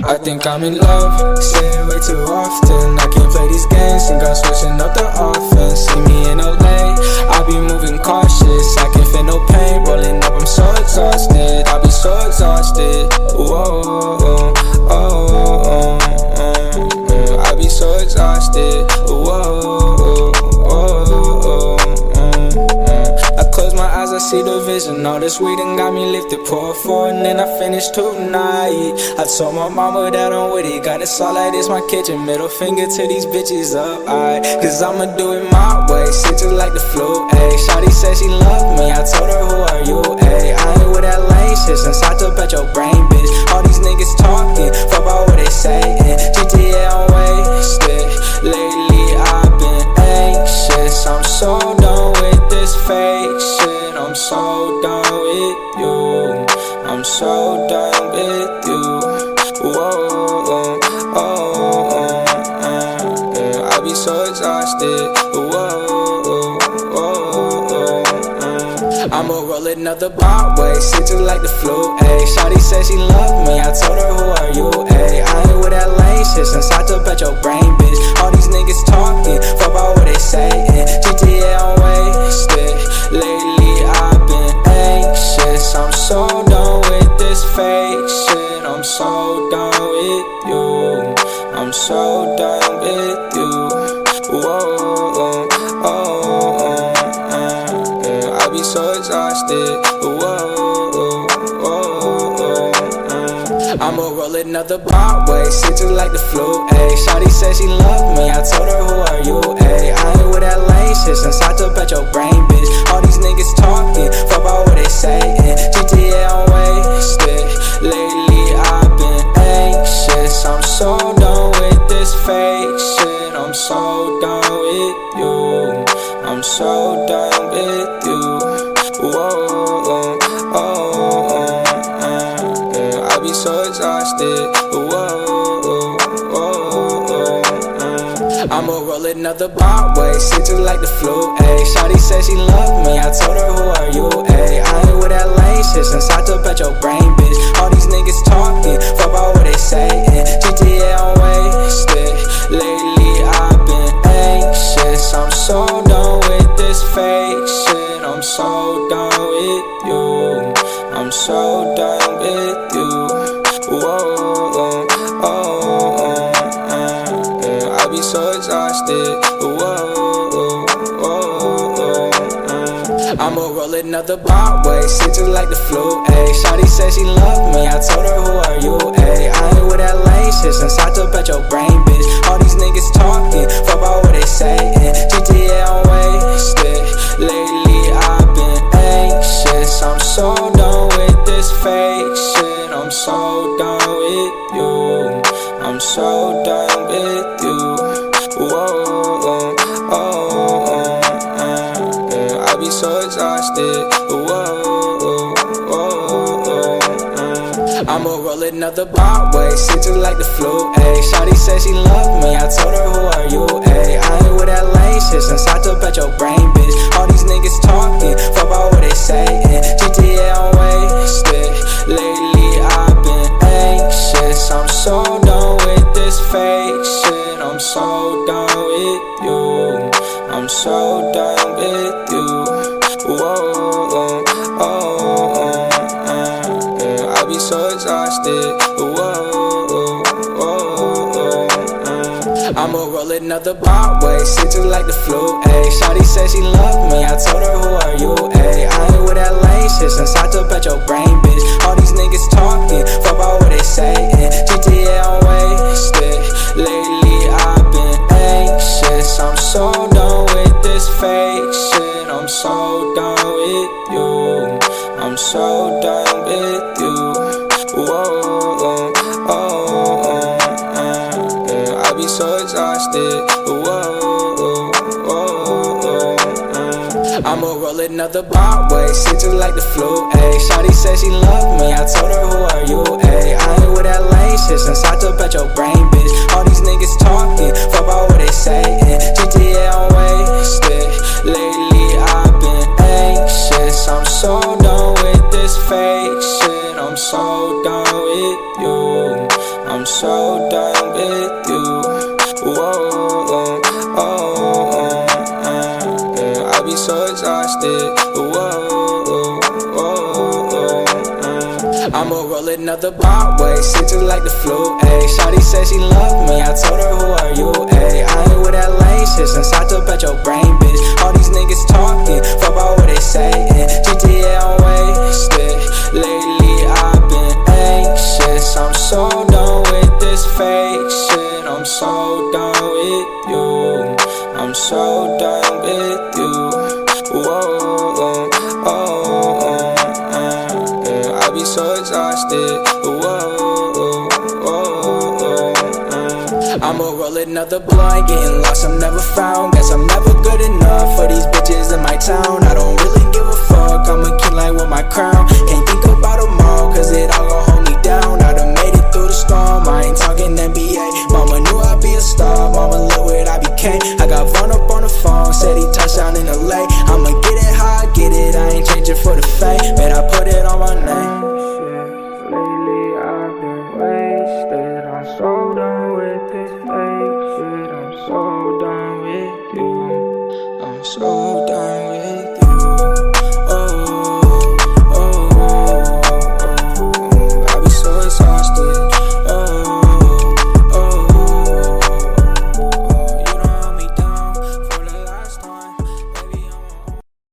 I think I'm in love, say it way too often. I can't play these games, think I'm switching up the offense. See me in LA, I be moving cautious. I can't feel no pain, rolling up, I'm so exhausted. I be so exhausted, whoa, I be so exhausted, whoa, I close my eyes, I see the vision. All this weed and got me lifted, pour four and then I finish tonight. I told my mama that I'm with it, got it all like this my kitchen. Middle finger to these bitches up, cause I'ma do it my way, sit just like the flu, ayy. Shawty said she loved me, I told her who are you, ayy. I ain't with that lame shit since I took at your brain, bitch. All these niggas talking, fuck about what they saying. GTA I'm wasted, lately I've been anxious. I'm so done with this fake shit, I'm so done with you, I'm so done with you, whoa, I be so exhausted, whoa, I'ma roll another Broadway, sit just like the flu, ayy. Shawty said she loved me, I told her who are you, ayy. I ain't with that lame shit since I took at your brain, bitch. All these niggas talking, fuck about what they saying. GTA I'm wasted, lately I've been anxious. I'm so done with this fake shit, I'm so done with you, I'm so done with you, whoa, I be so exhausted, whoa, I'ma roll another Broadway, sit just like the flu, ayy. Shawty said she loved me, I told her who are you, ayy. I ain't with that lame shit since I took at your brain, bitch. All these niggas talking, fuck about what they saying. GTA I'm wasted, lately I've been anxious. I'm so done with this fake shit, I'm so done with you, I'm so done with you, whoa, I be so exhausted, whoa, I'ma roll another Broadway, sit just like the flu, ayy. Shawty said she loved me, I told her who are you, ayy. I ain't with that lame shit since I took at your brain, bitch. All these niggas talking, fuck about what they saying. GTA I'm wasted, lately I've been anxious. I'm so done with this fake shit, I'm so done with you, I'm so done with you, whoa, I be so exhausted, whoa, I'ma roll another Broadway, sit just like the flu, ayy. Shawty said she loved me, I told her who are you, ayy. I ain't with that lame shit since I took at your brain, bitch. All these niggas talking, fuck about what they saying. GTA I'm wasted, lately I've been anxious. I'm so done with this fake shit, I'm so done with you, I'm so done with you, whoa, I be so exhausted, whoa, I'ma roll another Broadway, sit just like the flu, ayy. Shawty said she loved me, I told her who are you, ayy. I ain't with that lame shit since I took at your brain, bitch. All these niggas talking, fuck about what they saying. GTA I'm wasted, lately I've been anxious. I'm so done with this fake shit, I'm so done with you, I'm so done with you, whoa, I be so exhausted, whoa, I'ma roll another Broadway, sit just like the flu, ayy. Shawty said she loved me, I told her who are you, ayy. I ain't with that lame shit since I took at your brain, bitch. All these niggas talking, fuck about what they saying. GTA I'm wasted, lately I've been anxious. I'm so done with this fake shit, I'm so done with you, I'm so done with you, whoa, I be so exhausted, whoa, I'ma roll another Broadway, sit just like the flu, ayy. Shawty said she loved me, I told her who are you, ayy. I ain't with that lame shit since I took at your brain, bitch. All these niggas talking, fuck about what they saying. GTA I'm wasted, lately I've been anxious. I'm so done with this fake shit, I'm so done with you, I'm so so exhausted. Whoa, I'ma roll another bot way, sick just like the flu, ayy. Shawty said she loved me, I told her who are you, ayy. I ain't with that lame shit since I took at your brain, bitch. All these niggas talking, fuck about what they saying. GTA I'm wasted, lately I've been anxious. I'm so done with this fake shit, I'm so done with you, I'm so done with you. Whoa, I be so exhausted. I'ma roll another blunt, getting lost, I'm never found. Guess I'm never good enough for these bitches